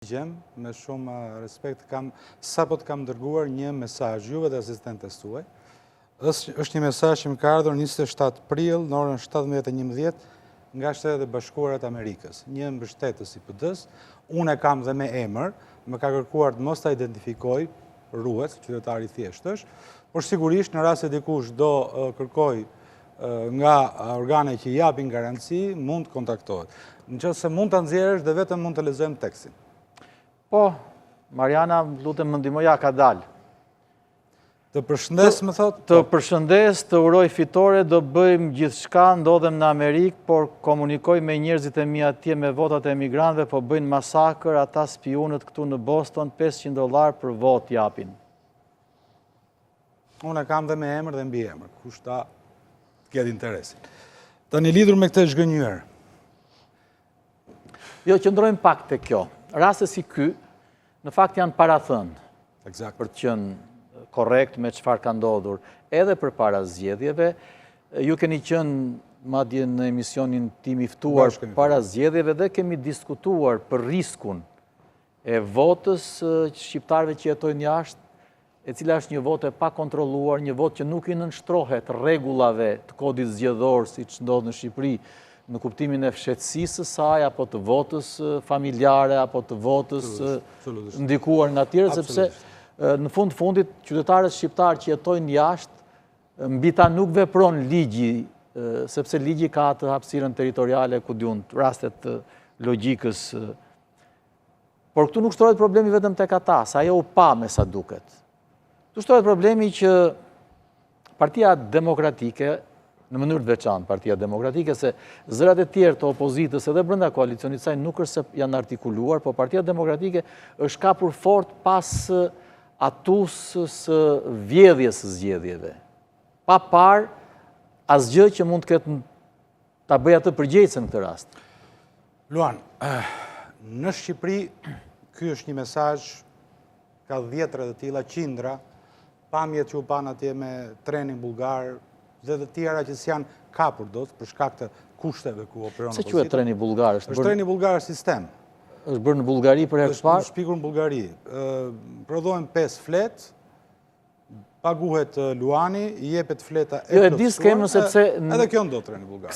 Me shumë respekt, sapo të kam dërguar një mesazh juve dhe asistentes tuaj. Është një mesazh që më ka ardhur 27 prill në orën 17:11 nga Shtetet e Bashkuara të Amerikës. Një mbështetës i PD-s, unë e kam dhe me emër, më ka kërkuar të mos ta identifikoj, Ruhet, qytetari i thjeshtë është, por sigurisht në rast se dikush do kërkoj nga organe që japin garanci, mund të kontaktohet. Nëse mund ta nxjerrësh dhe vetëm mund të lexojmë tekstin. Po, Mariana, lutem më ndihmoja, ka dalë. Të përshëndes, më thot? Të përshëndes, të uroj fitore, do bëjmë gjithçka, ndodhem në Amerikë, por komunikoj me njerëzit e mi atje me votat e emigrantëve, po bëjnë masakër, ata spionët këtu në Boston, $500 për vot japin. Unë e kam dhe me emër dhe mbi emër, kush ta të ketë interesin. Tani lidhur me këtë zhgënjyer. Jo, qëndrojmë pak te kjo. Raste si ky, në fakt janë parathënë, për të qenë korrekt me çfarë ka ndodhur, edhe përpara zgjedhjeve. Ju keni qenë madje në emisionin tim i ftuar para zgjedhjeve dhe kemi diskutuar për riskun e votës shqiptarëve që jetojnë jashtë, e cila është një votë e pakontrolluar, një votë që nuk i nënshtrohet rregullave të kodit zgjedhor siç ndodh në Shqipëri, në kuptimin e fshehtësisë së saj, apo të votës familjare, apo të votës ndikuar nga tjerë, sepse në fundit qytetarët shqiptarë që jetojnë jashtë, mbi ta nuk vepron ligji, sepse ligji ka atë hapësirën territoriale ku diun rastet të logjikës. Por këtu nuk shtrohet problemi vetëm tek ata, sa ajo u pa me sa duket. Këtu shtrohet problemi që Partia Demokratike, në mënyrë të veçantë Partia Demokratike, se zërat e tjerë të opozitës edhe brenda koalicionit saj nuk është se janë artikuluar, por Partia Demokratike është kapur fort pas atusës së vjedhjes së zgjedhjeve. Pa parë asgjë që mund të ketë ta bëjë atë përgjegjëse në këtë rast. Luan, në Shqipëri ky është një mesazh, ka dhjetra të tilla, qindra, pamjet që u pan atje me trenin bullgar, dhe të tjera që s'janë kapur dot për shkak të kushteve ku operon opozita. Se quhet treni bullgar? Është treni bullgar sistem. Është bërë në Bullgari për herë të parë? Është shpikur në Bullgari. Prodhohen 5 flet, paguhet Luani, i jepet fleta e plotësuara. Jo, e di skemën sepse edhe kjo ndodh treni bullgar.